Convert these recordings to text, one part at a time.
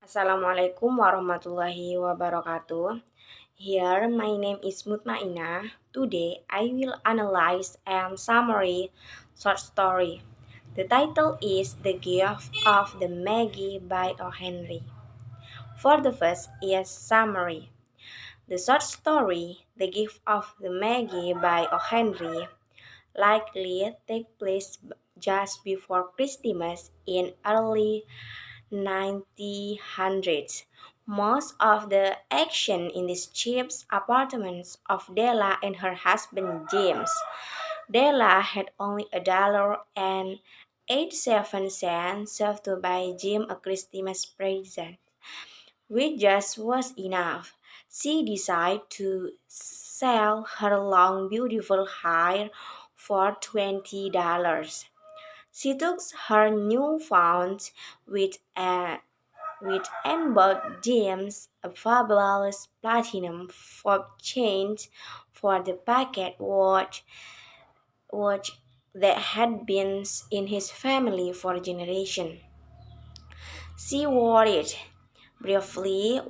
Assalamualaikum warahmatullahi wabarakatuh. Here, my name is Mutmaina. Today, I will analyze and summary short story. The title is The Gift of the Magi by O. Henry. For the first is summary. The short story, The Gift of the Magi by O. Henry, likely take place just before Christmas in early 1900s. Most of the action in these cheap apartments of Della and her husband James. Della had only $1.87 saved to buy Jim a Christmas present, which just was enough. She decided to sell her long, beautiful hair for $20. She took her newfound wit and bought James a fabulous platinum fob chain for the pocket watch that had been in his family for generations. She wore it briefly.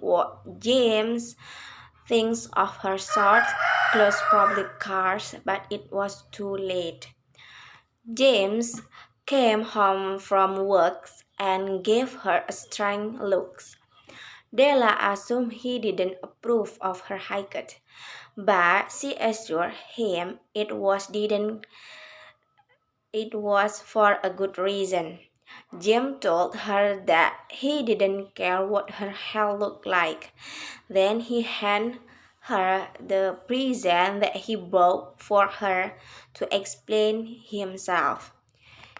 James thinks of her short, closed public cars, but it was too late. James came home from work and gave her a strange look. Della assumed he didn't approve of her haircut, but she assured him it was for a good reason. Jim told her that he didn't care what her hair looked like. Then he handed her the present that he bought for her to explain himself.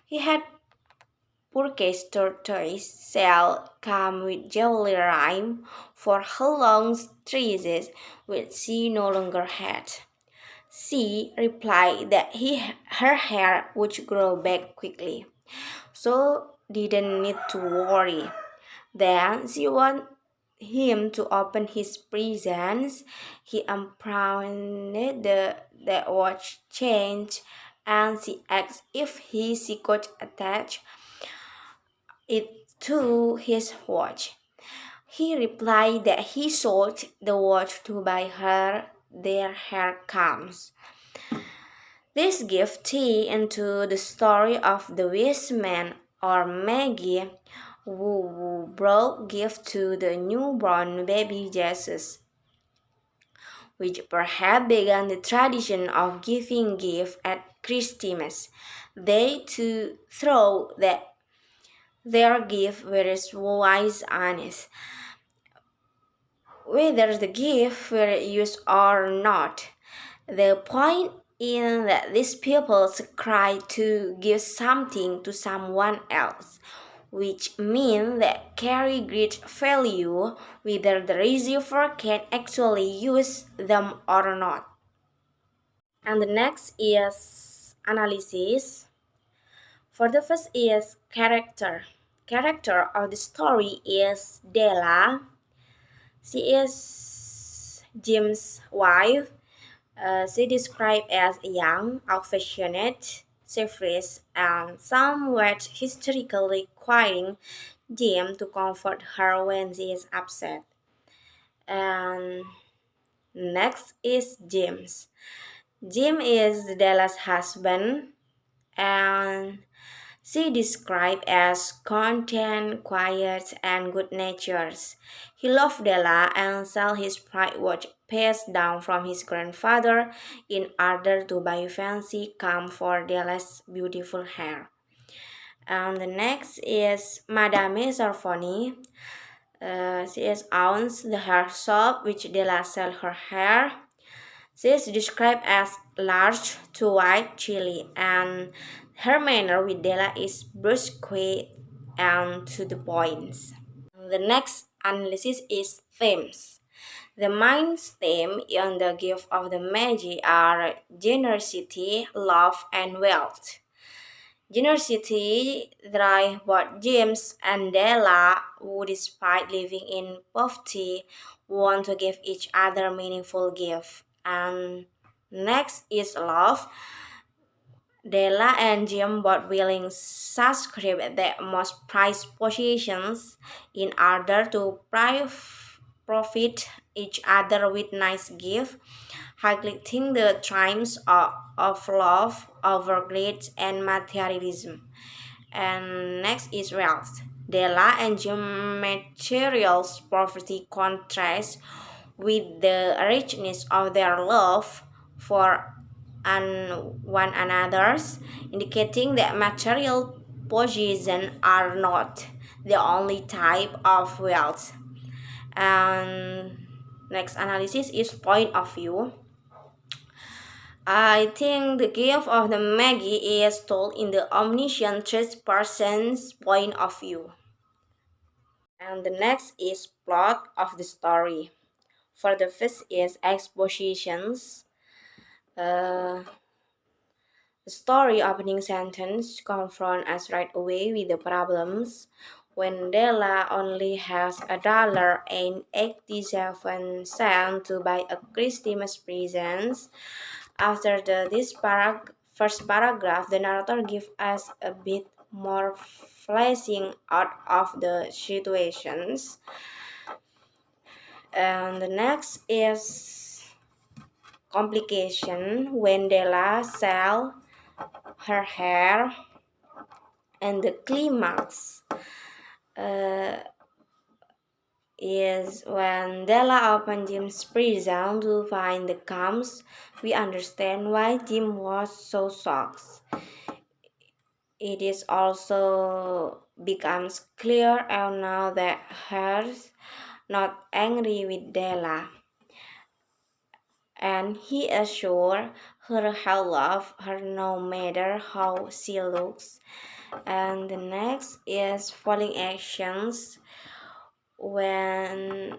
He had purchased tortoise shell come with jewelry rim for her long tresses, which she no longer had. She replied that her hair would grow back quickly, so didn't need to worry. Then she wanted him to open his presents. He unwound the watch chain and she asked if she could attach it to his watch. He replied that he sold the watch to buy her their hair combs. This gives tea into the story of the wise man or Magi who brought gift to the newborn baby Jesus, which perhaps began the tradition of giving gifts at Christmas. They too throw that their gift was wise honest. Whether the gift were used or not. The point is that these people try to give something to someone else, which means that carry great value whether the receiver can actually use them or not. And the next is analysis. For the first is character. Character of the story is Della. She is Jim's wife. She described as young, affectionate, selfish, and somewhat hysterical, requiring Jim to comfort her when she is upset. And next is James. Jim is Della's husband, and she described as content, quiet, and good-natured. He loved Della and sold his pride watch passed down from his grandfather in order to buy fancy comb for Della's beautiful hair. And the next is Madame Sorfoni. She owns the hair shop which Della sells her hair. She is described as large to white chili, and her manner with Della is brusque and to the point. The next analysis is themes. The main theme in the gift of the Magi are generosity, love, and wealth. Generosity drives both James and Della, who, despite living in poverty, want to give each other meaningful gifts. And next is love. Della and Jim both willing subscribe their most prized possessions in order to profit each other with nice gifts, highlighting the triumphs of love over greed and materialism. And next is wealth. Della and Jim materials poverty contrast with the richness of their love for one another's, indicating that material possessions are not the only type of wealth. And next analysis is point of view. I think the gift of the Magi is told in the omniscient third person's point of view. And the next is plot of the story. For the first is expositions. Uh, The story opening sentence confront us right away with the problems. When Della only has $1.87 to buy a Christmas present, after first paragraph, the narrator gives us a bit more fleshing out of the situations. And the next is complication when Della sells her hair, and the climax uh, is when Della opens Jim's prison to find the comes. We understand why Jim was so shocked. It is also becomes clear now that her's not angry with Della, and he assures her he'll love her no matter how she looks. And the next is falling actions when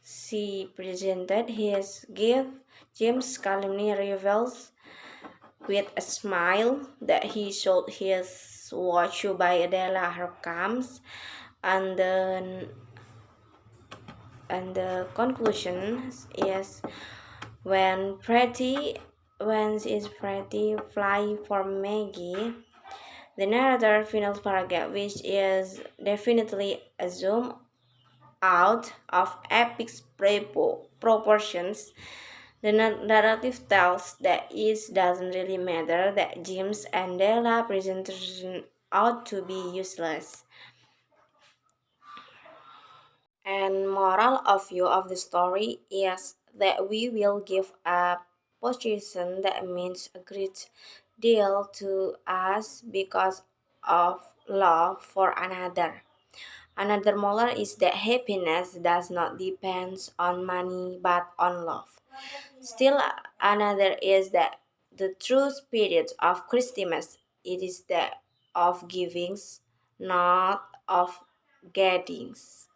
she presented his gift. James calmly reveals with a smile that he sold his watch to buy Adela her comes, and the conclusion is when is Pretty fly for Maggie. The narrator final paragraph, which is definitely a zoom out of epic proportions. The narrative tells that it doesn't really matter that James and Della presentation ought to be useless. And moral of view of the story is that we will give a position that means a great deal to us because of love for another. Another moral is that happiness does not depend on money but on love. Still another is that the true spirit of Christmas it is that of givings, not of gettings.